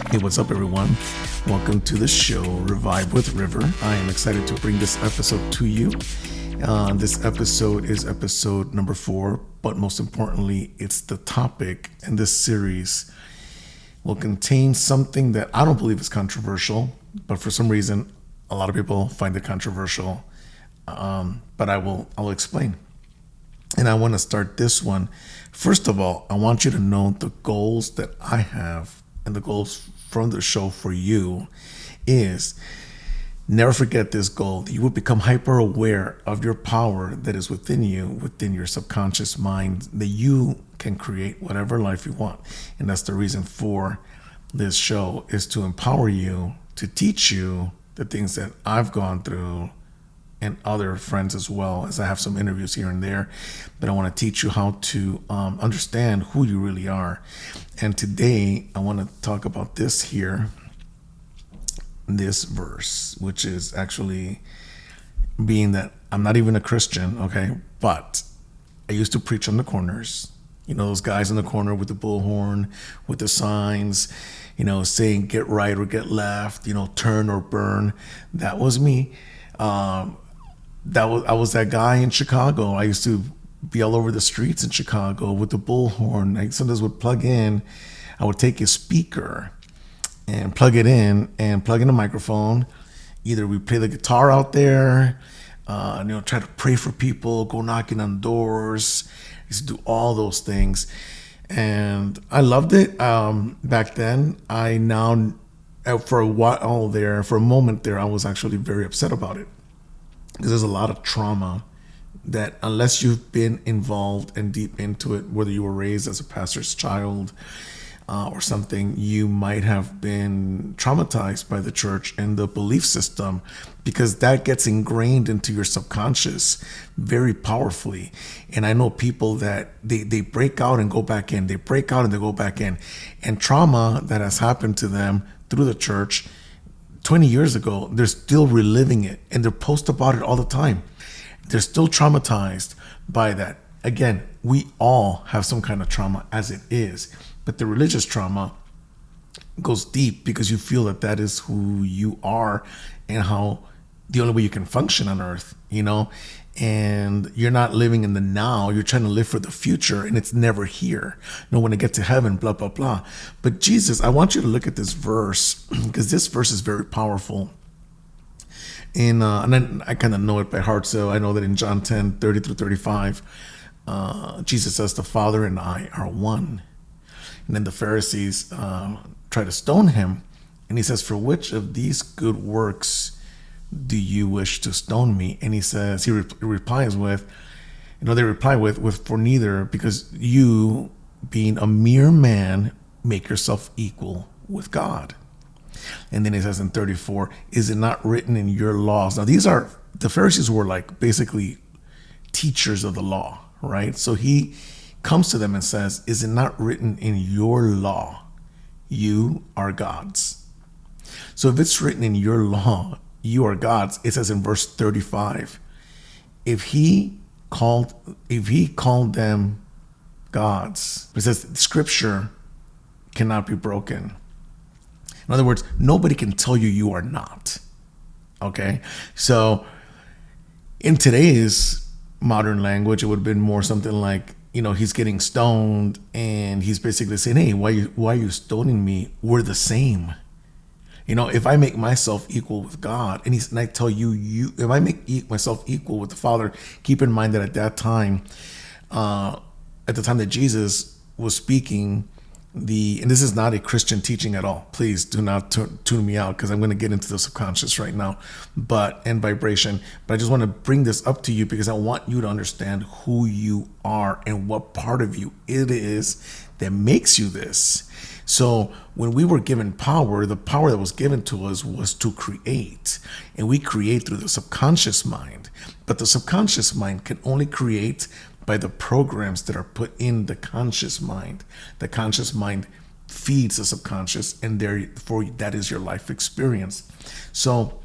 Hey, what's up, everyone? Welcome to the show, Revive with River. I am excited to bring this episode to you. This episode is episode number 4, but most importantly, it's the topic, and this series will contain something that I don't believe is controversial, but for some reason, a lot of people find it controversial. But I'll explain. And I want to start this one. First of all, I want you to know the goals that I have and the goals from the show for you is never forget this goal. You will become hyper aware of your power that is within you, within your subconscious mind, that you can create whatever life you want. And that's the reason for this show, is to empower you, to teach you the things that I've gone through and other friends as well, as I have some interviews here and there. But I want to teach you how to understand who you really are. And today I want to talk about this here, this verse, which is actually, being that I'm not even a Christian, okay, but I used to preach on the corners. You know, those guys in the corner with the bullhorn, with the signs, you know, saying get right or get left, you know, turn or burn. That was me. I was that guy in Chicago. I used to be all over the streets in Chicago with the bullhorn. I sometimes would plug in. I would take a speaker and plug it in and plug in a microphone. Either we play the guitar out there, try to pray for people, go knocking on doors. I used to do all those things, and I loved it back then. I now, for a while there, for a moment there, I was actually very upset about it. Because there's a lot of trauma that, unless you've been involved and deep into it, whether you were raised as a pastor's child or something, you might have been traumatized by the church and the belief system, because that gets ingrained into your subconscious very powerfully. And I know people that they break out and go back in, they break out and they go back in. And trauma that has happened to them through the church 20 years ago, they're still reliving it, and they post about it all the time. They're still traumatized by that. Again, we all have some kind of trauma as it is, but the religious trauma goes deep because you feel that that is who you are and how the only way you can function on earth, you know, and you're not living in the now, you're trying to live for the future, and it's never here. You know, when I get to heaven, blah, blah, blah. But Jesus, I want you to look at this verse, because this verse is very powerful. And then I kind of know it by heart. So I know that in John 10:30 through 35, Jesus says, the Father and I are one. And then the Pharisees try to stone him. And he says, for which of these good works do you wish to stone me? And he says, they reply with, for neither, because you, being a mere man, make yourself equal with God. And then he says in 34, is it not written in your laws? Now, the Pharisees were like basically teachers of the law, right? So he comes to them and says, is it not written in your law, you are gods? So if it's written in your law, you are gods, it says in verse 35, if he called them gods, it says scripture cannot be broken. In other words, nobody can tell you are not. Okay? So in today's modern language, it would have been more something like, you know, he's getting stoned and he's basically saying, hey, why are you stoning me? We're the same. You know, if I make myself equal with God, and I tell you, if I make myself equal with the Father, keep in mind that at that time, at the time that Jesus was speaking, and this is not a Christian teaching at all. Please do not tune me out, because I'm going to get into the subconscious right now, and vibration. But I just want to bring this up to you because I want you to understand who you are and what part of you it is that makes you this. So when we were given power, the power that was given to us was to create, and we create through the subconscious mind. But the subconscious mind can only create by the programs that are put in the conscious mind. The conscious mind feeds the subconscious, and therefore that is your life experience. So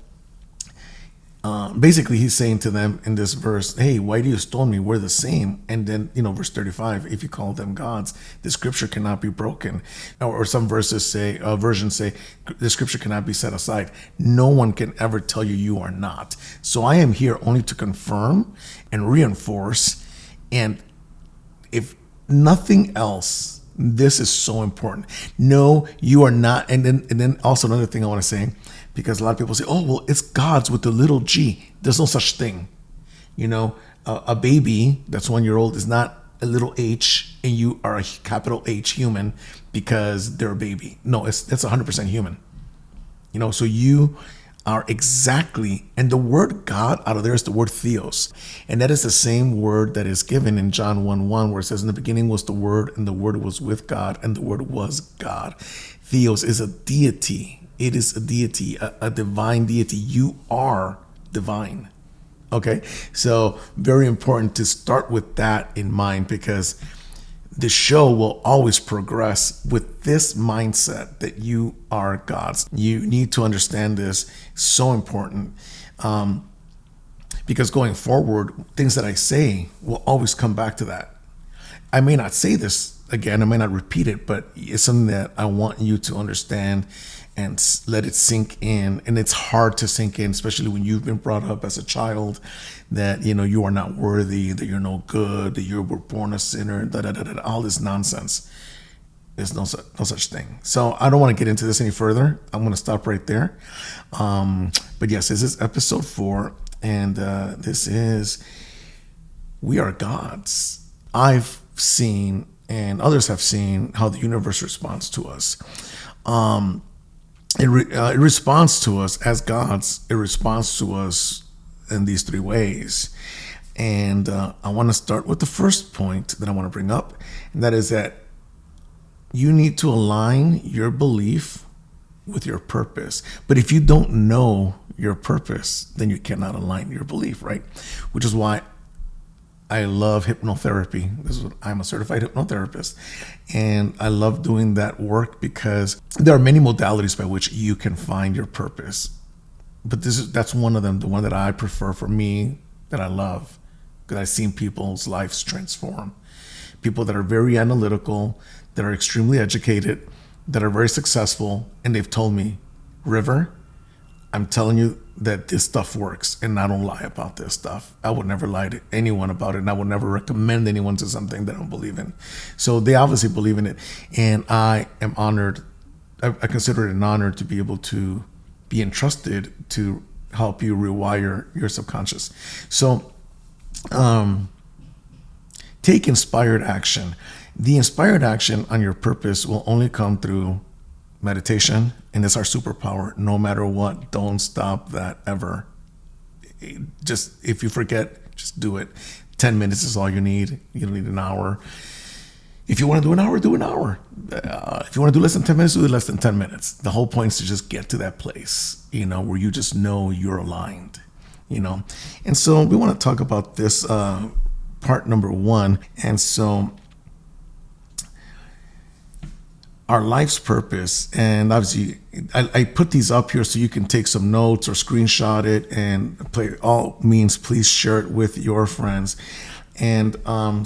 Basically, he's saying to them in this verse, hey, why do you stone me? We're the same. And then, verse 35, if you call them gods, the scripture cannot be broken. Or some verses say, versions say, the scripture cannot be set aside. No one can ever tell you you are not. So I am here only to confirm and reinforce. And if nothing else, this is so important. No, you are not. And then also another thing I want to say, because a lot of people say, oh, well, it's gods with the little g. There's no such thing. A baby that's 1 year old is not a little h, and you are a capital H human because they're a baby. No, that's 100% human. So you are exactly, and the word God out of there is the word theos. And that is the same word that is given in John 1:1, where it says, in the beginning was the word, and the word was with God, and the word was God. Theos is a deity. It is a deity, a divine deity. You are divine. Okay, so very important to start with that in mind, because the show will always progress with this mindset that you are God's. You need to understand this. So important, because going forward, things that I say will always come back to that. I may not say this again, I may not repeat it, but it's something that I want you to understand and let it sink in. And it's hard to sink in, especially when you've been brought up as a child that, you are not worthy, that you're no good, that you were born a sinner, all this nonsense. There's no such thing. So I don't want to get into this any further. I'm going to stop right there. But yes, this is episode 4. And this is, we are gods. I've seen, and others have seen, how the universe responds to us. It responds to us as gods. It responds to us in these 3 ways. And I want to start with the first point that I want to bring up. And that is that you need to align your belief with your purpose. But if you don't know your purpose, then you cannot align your belief, right? Which is why I love hypnotherapy. I'm a certified hypnotherapist, and I love doing that work because there are many modalities by which you can find your purpose. But that's one of them, the one that I prefer for me, that I love, because I've seen people's lives transform. People that are very analytical, that are extremely educated, that are very successful, and they've told me, River, I'm telling you that this stuff works, and I don't lie about this stuff. I would never lie to anyone about it, and I would never recommend anyone to something they don't believe in. So they obviously believe in it, and I am honored. I consider it an honor to be able to be entrusted to help you rewire your subconscious. So take inspired action. The inspired action on your purpose will only come through meditation, and it's our superpower. No matter what, don't stop that ever. Just, if you forget, just do it. 10 minutes is all you need. You don't need an hour. If you want to do an hour, do an hour. If you want to do less than 10 minutes, do less than 10 minutes. The whole point is to just get to that place, where you just know you're aligned, And so we want to talk about this part number 1. And so our life's purpose, and obviously I put these up here so you can take some notes or screenshot it, and by all means, please share it with your friends. And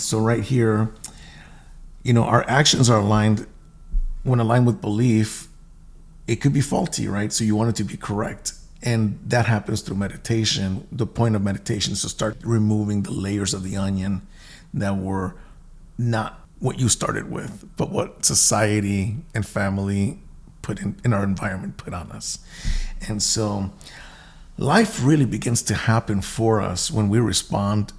so right here, our actions are aligned. When aligned with belief, it could be faulty, right? So you want it to be correct. And that happens through meditation. The point of meditation is to start removing the layers of the onion that were not what you started with, but what society and family put in our environment put on us. And so life really begins to happen for us when we respond,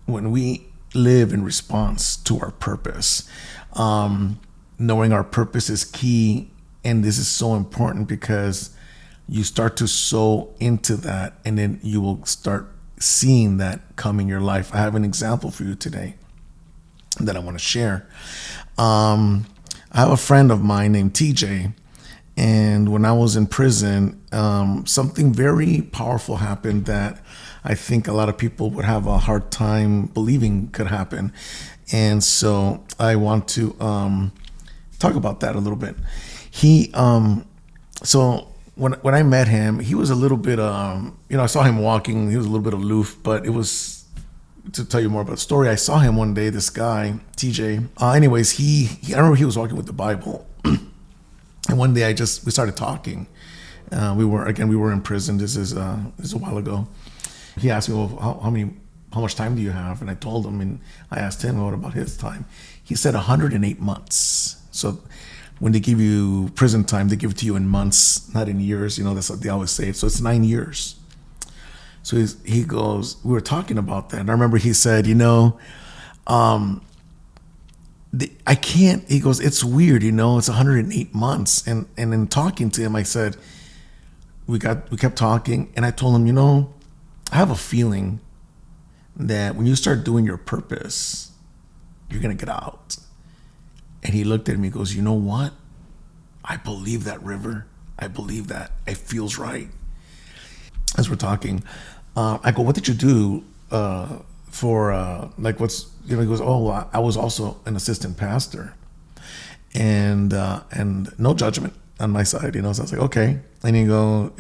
when we live in response to our purpose. Knowing our purpose is key, and this is so important because you start to sow into that, and then you will start seeing that come in your life. I have an example for you today that I want to share. I have a friend of mine named TJ, and when I was in prison, something very powerful happened that I think a lot of people would have a hard time believing could happen. And so I want to talk about that a little bit. So when I met him, he was a little bit, I saw him walking. He was a little bit aloof, but it was, to tell you more about the story, I saw him one day, this guy, TJ. Anyways, I remember he was walking with the Bible. And one day we started talking. We were in prison. This is a while ago. He asked me, well, how much time do you have? And I told him, and I asked him, what about his time? He said 108 months. So when they give you prison time, they give it to you in months, not in years. That's what they always say. So it's 9 years. So he goes, we were talking about that. And I remember he said, I can't, he goes, it's weird, it's 108 months. And in talking to him, I said, we kept talking, and I told him, I have a feeling that when you start doing your purpose, you're going to get out. And he looked at me and goes, you know what? I believe that, River. I believe that. It feels right. As we're talking, I go, what did you do for what's, he goes, oh, well, I was also an assistant pastor. And no judgment on my side, So I was like, okay. And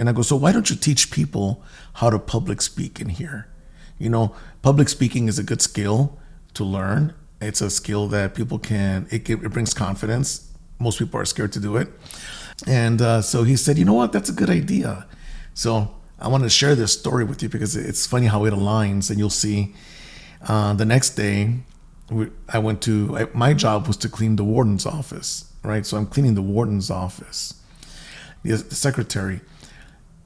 I go, so why don't you teach people how to public speak in here? Public speaking is a good skill to learn. It's a skill that people it brings confidence. Most people are scared to do it. And so he said, you know what, that's a good idea. So I want to share this story with you because it's funny how it aligns, and you'll see. The next day, my job was to clean the warden's office, right? So I'm cleaning the warden's office. The secretary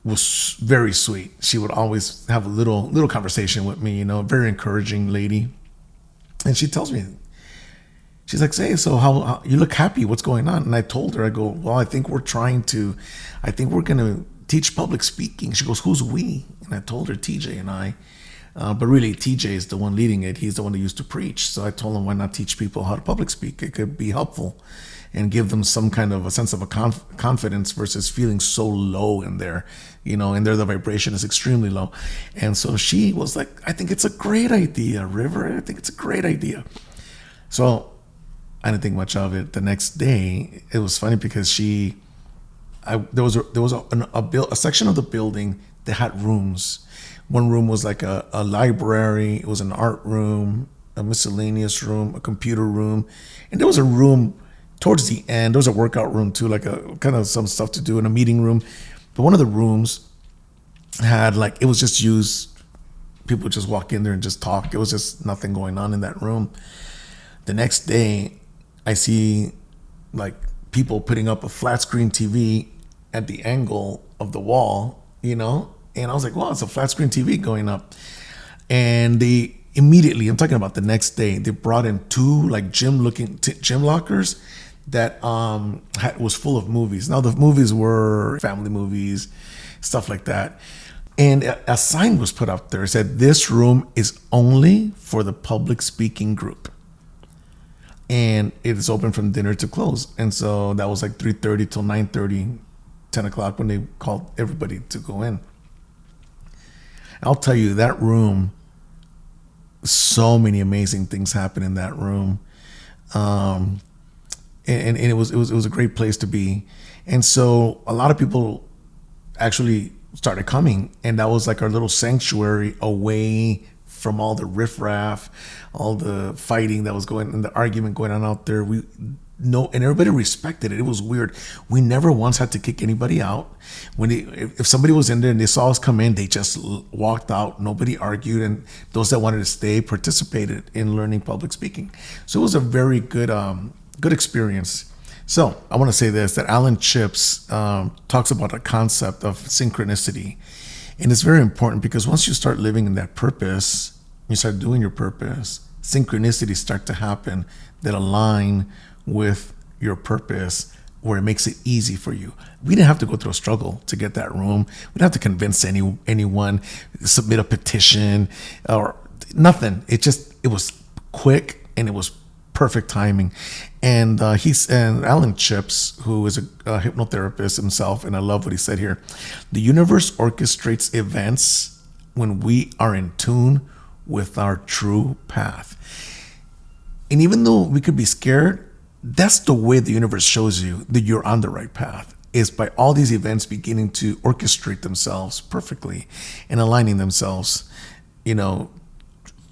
was very sweet. She would always have a little conversation with me, very encouraging lady. And she tells me, she's like, say, so how you look happy, what's going on? And I told her, I go, well, I think we're going to teach public speaking. She goes, who's we? And I told her, TJ and I. But really, TJ is the one leading it. He's the one that used to preach. So I told him, why not teach people how to public speak? It could be helpful and give them some kind of a sense of a confidence versus feeling so low in there, and there the vibration is extremely low. And so she was like, I think it's a great idea, River. I think it's a great idea. So I didn't think much of it. The next day, it was funny because there was a section of the building that had rooms. One room was like a library. It was an art room, a miscellaneous room, a computer room, and there was a room towards the end. There was a workout room too, like a kind of some stuff to do in a meeting room. But one of the rooms had it was just used. People would just walk in there and just talk. It was just nothing going on in that room. The next day, I see people putting up a flat screen TV at the angle of the wall, and I was like, wow, it's a flat screen TV going up. And they immediately, I'm talking about the next day, they brought in two gym lockers that was full of movies. Now the movies were family movies, stuff like that. And a sign was put up there. It said, this room is only for the public speaking group. And it is open from dinner to close. And so that was 3:30 till 9:30, 10 o'clock when they called everybody to go in. I'll tell you, that room, so many amazing things happen in that room. And it was a great place to be. And so a lot of people actually started coming, and that was our little sanctuary away from all the riffraff, all the fighting that was going and the argument going on out there. And everybody respected it. It was weird. We never once had to kick anybody out. If somebody was in there and they saw us come in, they just walked out. Nobody argued, and those that wanted to stay participated in learning public speaking. So it was a very good experience. So I want to say this, that Alan Chips talks about a concept of synchronicity. And it's very important because once you start living in that purpose, you start doing your purpose, synchronicities start to happen that align with your purpose, where it makes it easy for you. We didn't have to go through a struggle to get that room. We didn't have to convince anyone, submit a petition or nothing. It was quick, and it was perfect timing. And Alan Chips, who is a hypnotherapist himself, and I love what he said here. The universe orchestrates events when we are in tune with our true path. And even though we could be scared, that's the way the universe shows you that you're on the right path. is by all these events beginning to orchestrate themselves perfectly and aligning themselves,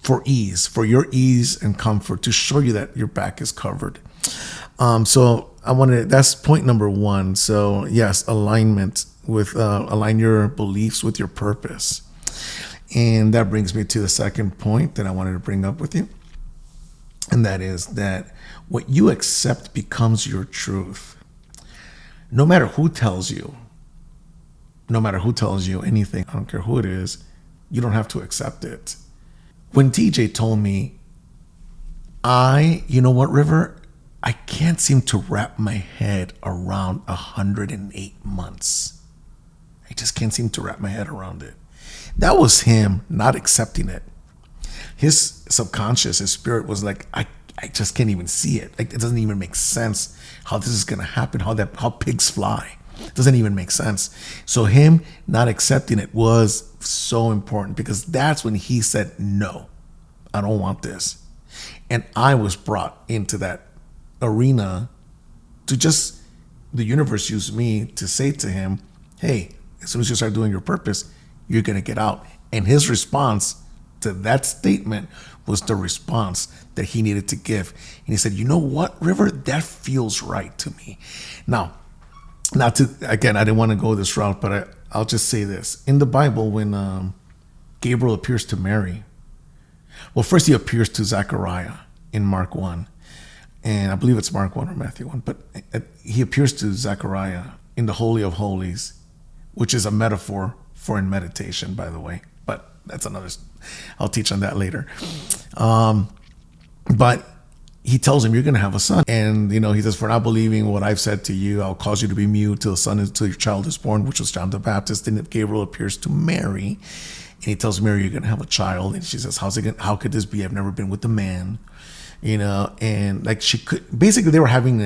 for ease, for your ease and comfort, to show you that your back is covered. So that's point number one. So yes, alignment with, align your beliefs with your purpose. And that brings me to the second point that I wanted to bring up with you. And that is that what you accept becomes your truth. No matter who tells you anything, I don't care who it is, you don't have to accept it. When TJ told me, you know what, River? I can't seem to wrap my head around 108 months. I just can't seem to wrap my head around it. That was him not accepting it. His subconscious, his spirit was like, I just can't even see it. Like, it doesn't even make sense how this is going to happen, how pigs fly. It doesn't even make sense. So him not accepting it was so important, because that's when he said, no, I don't want this. And I was brought into that arena to the universe used me to say to him, hey, as soon as you start doing your purpose, you're going to get out. And his response to that statement was the response that he needed to give. And he said, you know what, River, that feels right to me. Now, I didn't want to go this route, but I'll just say this. In the Bible, when Gabriel appears to Mary, well, first he appears to Zechariah in Mark 1. And I believe it's Mark 1 or Matthew 1. But he appears to Zechariah in the Holy of Holies, which is a metaphor for in meditation, by the way. But that's I'll teach on that later. But he tells him, you're going to have a son. And, he says, for not believing what I've said to you, I'll cause you to be mute till your child is born, which was John the Baptist. And Gabriel appears to Mary, and he tells Mary, you're going to have a child. And she says, how could this be? I've never been with a man, and like basically they were having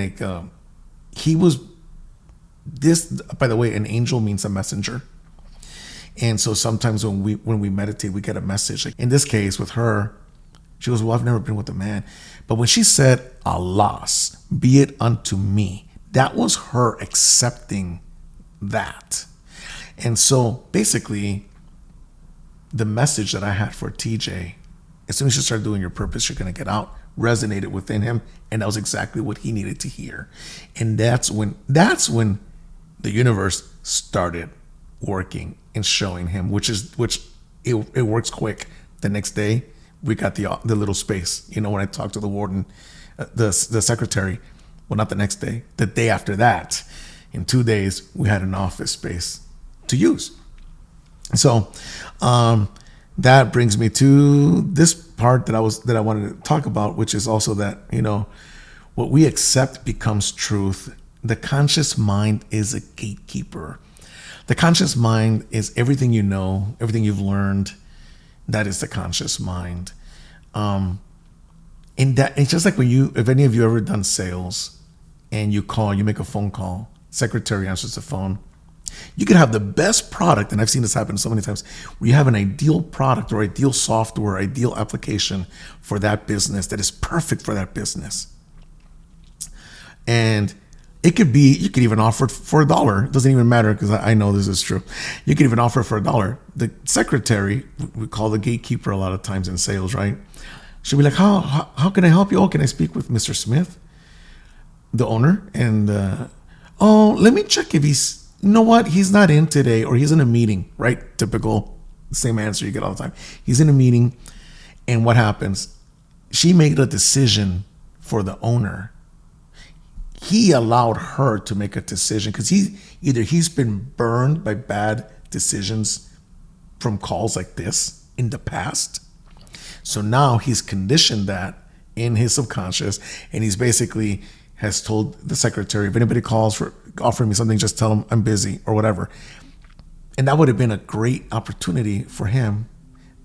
by the way, an angel means a messenger. And so sometimes when we meditate, we get a message. Like in this case with her, she goes, well, I've never been with a man. But when she said, alas, be it unto me, that was her accepting that. And so basically, the message that I had for TJ, as soon as you start doing your purpose, you're going to get out, resonated within him. And that was exactly what he needed to hear. And that's when the universe started working and showing him, which it works quick. The next day, we got the little space. When I talked to the warden, the secretary, well, not the next day, the day after that, in 2 days, we had an office space to use. So that brings me to this part that I wanted to talk about, which is also that, what we accept becomes truth. The conscious mind is a gatekeeper. The conscious mind is everything you know, everything you've learned. That is the conscious mind. And that it's just like if any of you ever done sales and you make a phone call, secretary answers the phone. You could have the best product, and I've seen this happen so many times, where you have an ideal product or ideal software, ideal application for that business that is perfect for that business. And you could even offer it for $1. It doesn't even matter, because I know this is true. You could even offer it for $1. The secretary, we call the gatekeeper a lot of times in sales, right? She'll be like, how can I help you? Oh, can I speak with Mr. Smith, the owner? And, let me check if he's not in today, or he's in a meeting, right? Typical, same answer you get all the time. He's in a meeting, and what happens? She made a decision for the owner. He allowed her to make a decision because he's been burned by bad decisions from calls like this in the past. So now he's conditioned that in his subconscious, and he's basically has told the secretary, if anybody calls for offering me something, just tell them I'm busy or whatever. And that would have been a great opportunity for him,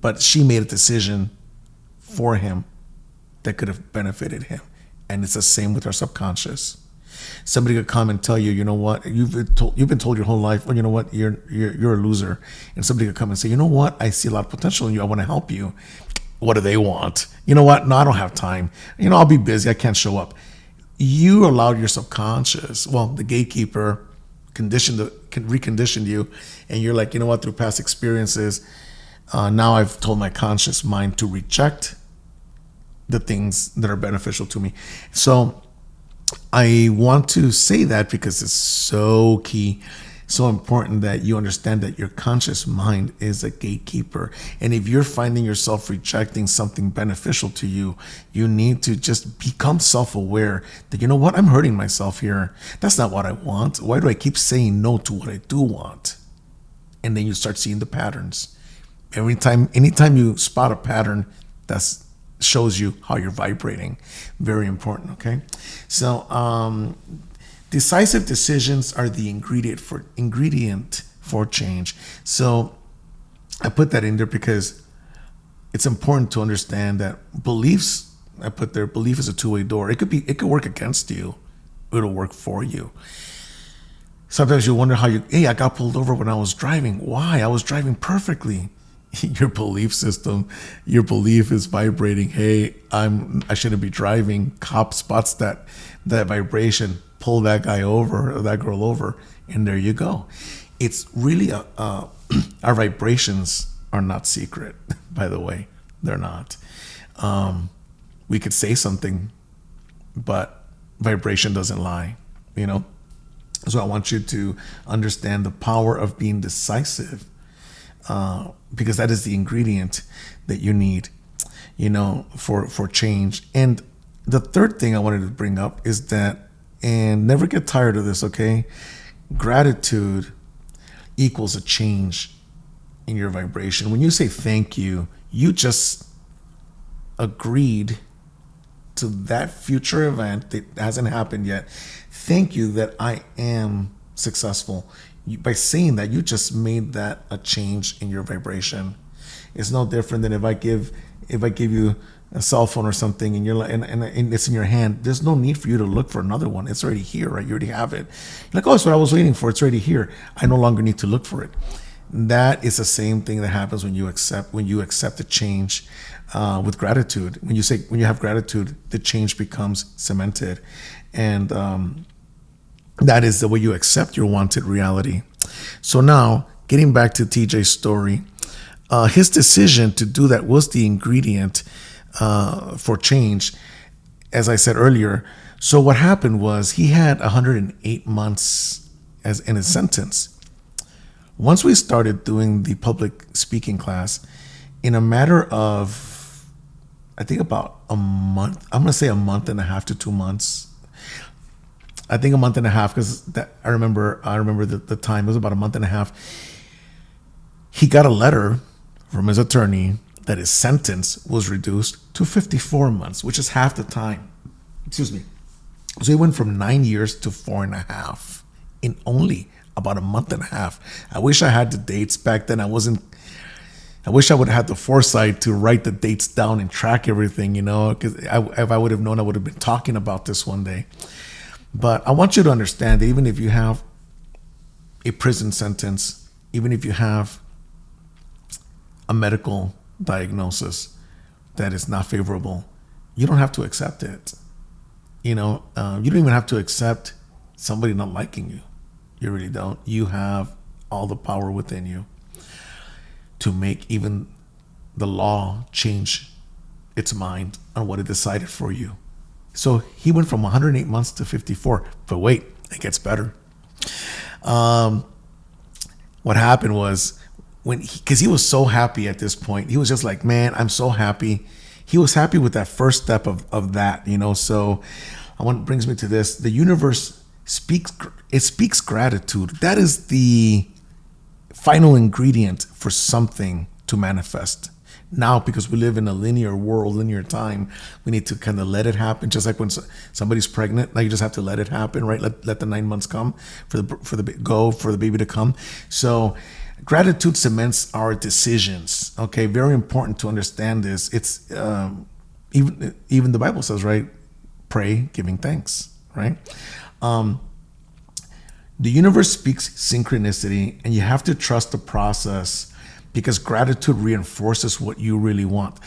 but she made a decision for him that could have benefited him. And it's the same with our subconscious. Somebody could come and tell you, you know what, you've been told your whole life, well, you know what, you're a loser. And somebody could come and say, you know what, I see a lot of potential in you. I want to help you. What do they want? You know what? No, I don't have time. I'll be busy. I can't show up. You allowed your subconscious, well, the gatekeeper, reconditioned you, and you're like, you know what, through past experiences, now I've told my conscious mind to reject the things that are beneficial to me. So I want to say that because it's so key, so important that you understand that your conscious mind is a gatekeeper. And if you're finding yourself rejecting something beneficial to you, you need to just become self-aware that, you know what, I'm hurting myself here. That's not what I want. Why do I keep saying no to what I do want? And then you start seeing the patterns. Anytime you spot a pattern, that shows you how you're vibrating. Very important, okay? So, decisive decisions are the ingredient for change. So I put that in there because it's important to understand that beliefs, I put there, belief is a two-way door. It could work against you. It'll work for you. Sometimes you wonder I got pulled over when I was driving. Why? I was driving perfectly. Your belief system, your belief is vibrating. Hey, I shouldn't be driving. Cop spots that vibration, pull that guy over or that girl over, and there you go. It's really our vibrations are not secret, by the way. They're not. We could say something, but vibration doesn't lie, you know? So I want you to understand the power of being decisive, because that is the ingredient that you need, you know, for change. And the third thing I wanted to bring up is that, and never get tired of this, okay? Gratitude equals a change in your vibration. When you say thank you, you just agreed to that future event that hasn't happened yet. Thank you that I am successful. By saying that, you just made that a change in your vibration. It's no different than if I give you a cell phone or something and you're like, and it's in your hand. There's no need for you to look for another one. It's already here, right? You already have it. You're like, oh, that's what I was waiting for. It's already here. I no longer need to look for it. That is the same thing that happens when you accept the change with gratitude. When you have gratitude, the change becomes cemented, and that is the way you accept your wanted reality. So now, getting back to TJ's story, his decision to do that was the ingredient for change, as I said earlier. So what happened was he had 108 months as in his sentence. Once we started doing the public speaking class, in a matter of, I think about a month, I'm going to say a month and a half to 2 months. I think a month and a half, because I remember the time. It was about a month and a half. He got a letter from his attorney that his sentence was reduced to 54 months, which is half the time. Excuse me. So he went from 9 years to 4.5 in only about a month and a half. I wish I had the dates back then. I wish I would have had the foresight to write the dates down and track everything, you know, because if I would have known, I would have been talking about this one day. But I want you to understand that even if you have a prison sentence, even if you have a medical diagnosis that is not favorable, you don't have to accept it. You know, you don't even have to accept somebody not liking you. You really don't. You have all the power within you to make even the law change its mind on what it decided for you. So he went from 108 months to 54. But wait, it gets better. What happened was, because he was so happy at this point, he was just like, man, I'm so happy. He was happy with that first step of that, you know. So brings me to this. The universe speaks gratitude. That is the final ingredient for something to manifest. Now, because we live in a linear world, linear time, we need to kind of let it happen. Just like when somebody's pregnant, now you just have to let it happen, right? Let the 9 months come for the baby to come. So gratitude cements our decisions. Okay, very important to understand this. It's even the Bible says, right? Pray, giving thanks, right? The universe speaks synchronicity, and you have to trust the process, because gratitude reinforces what you really want.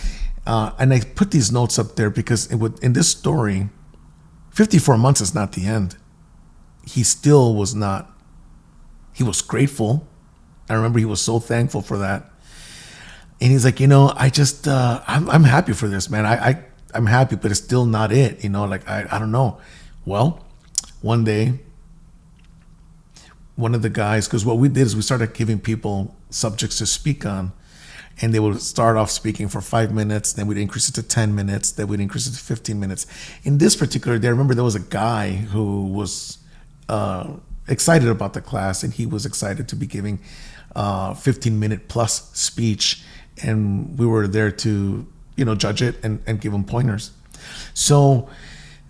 And I put these notes up there because in this story, 54 months is not the end. He still was not He was grateful. I remember he was so thankful for that. And he's like, I just, I'm happy for this, man. I'm happy, but it's still not it. Like, I don't know. Well, one day, one of the guys, because what we did is we started giving people subjects to speak on. And they would start off speaking for 5 minutes, then we'd increase it to 10 minutes, then we'd increase it to 15 minutes. In this particular day, I remember there was a guy who was excited about the class, and he was excited to be giving 15-minute plus speech. And we were there to, judge it and give him pointers. So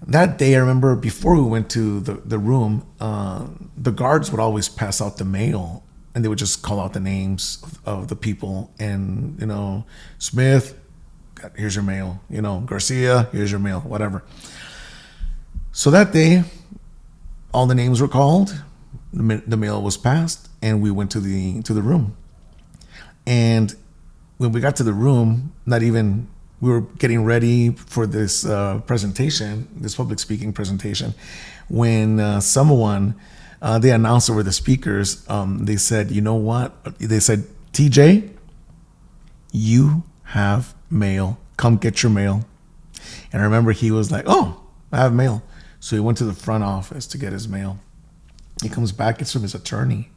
that day, I remember before we went to the room, the guards would always pass out the mail. And they would just call out the names of the people, and Smith, here's your mail. Garcia, here's your mail. Whatever. So that day, all the names were called. The mail was passed, and we went to the room. And when we got to the room, we were getting ready for this presentation, this public speaking presentation, when someone. They announced over the speakers, they said, you know what? They said, TJ, you have mail. Come get your mail. And I remember he was like, oh, I have mail. So he went to the front office to get his mail. He comes back, it's from his attorney.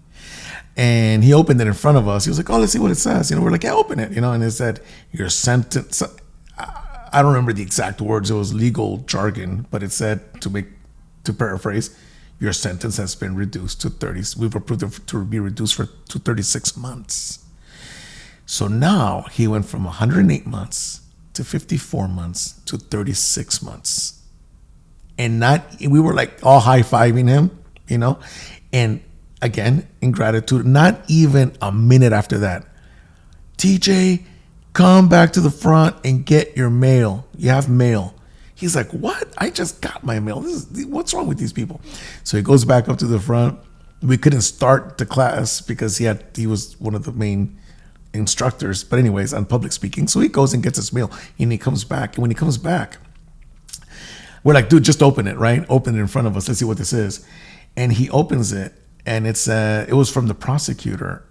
And he opened it in front of us. He was like, oh, let's see what it says. We're like, yeah, open it. And it said, your sentence. I don't remember the exact words. It was legal jargon, but it said, to paraphrase, your sentence has been reduced to 30. We've approved it to be reduced to 36 months. So now he went from 108 months to 54 months to 36 months. And we were like all high-fiving him, and again, in gratitude, not even a minute after that, TJ, come back to the front and get your mail. You have mail. He's like, what? I just got my mail. What's wrong with these people? So he goes back up to the front. We couldn't start the class because he was one of the main instructors. But anyways, on public speaking. So he goes and gets his mail, and he comes back. And when he comes back, we're like, dude, just open it, right? Open it in front of us. Let's see what this is. And he opens it, and it was from the prosecutor.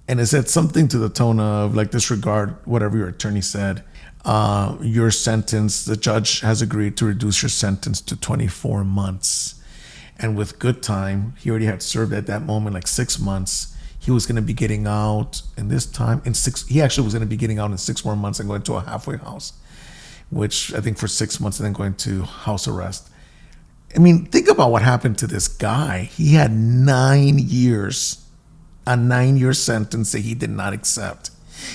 And it said something to the tone of, like, disregard whatever your attorney said. Your sentence, the judge has agreed to reduce your sentence to 24 months. And with good time, he already had served at that moment like 6 months. He was going to be getting out in this time he actually was going to be getting out in 6 more months and going to a halfway house, which I think for 6 months, and then going to house arrest. I mean, think about what happened to this guy. He had 9 years, a 9-year sentence that he did not accept.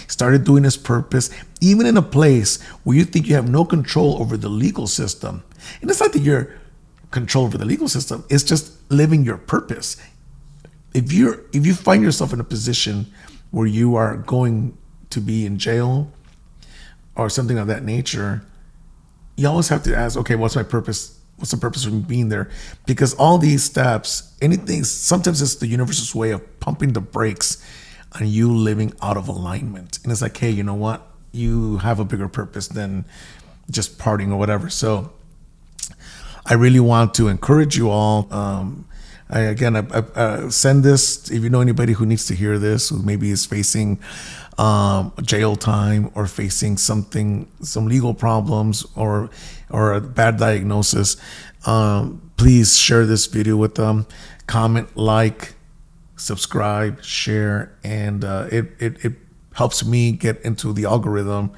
Started doing his purpose, even in a place where you think you have no control over the legal system. And it's not that you're control over the legal system, it's just living your purpose. If you find yourself in a position where you are going to be in jail or something of that nature, you always have to ask, okay, what's my purpose? What's the purpose of me being there? Because all these steps, sometimes it's the universe's way of pumping the brakes on you living out of alignment. And it's like, hey, you know what? You have a bigger purpose than just partying or whatever. So I really want to encourage you all. I send this, if you know anybody who needs to hear this, who maybe is facing jail time or facing some legal problems or a bad diagnosis, please share this video with them. Comment, like, subscribe, share, and it helps me get into the algorithm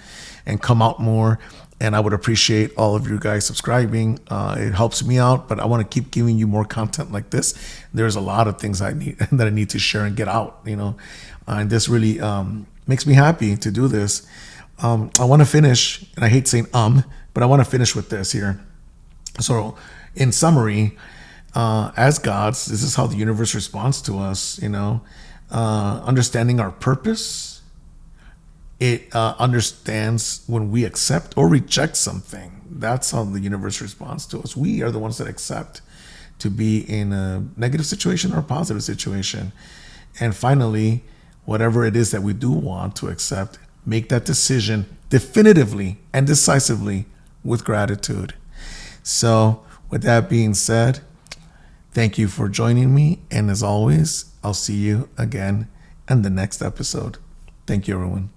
and come out more. And I would appreciate all of you guys subscribing. It helps me out, but I want to keep giving you more content like this. There's a lot of things I need to share and get out, and this really makes me happy to do this. I want to finish, and I hate saying but I want to finish with this here. So in summary, as gods, this is how the universe responds to us, understanding our purpose. It understands when we accept or reject something. That's how the universe responds to us. We are the ones that accept to be in a negative situation or a positive situation. And finally, whatever it is that we do want to accept, make that decision definitively and decisively with gratitude. So with that being said, thank you for joining me. And as always, I'll see you again in the next episode. Thank you, everyone.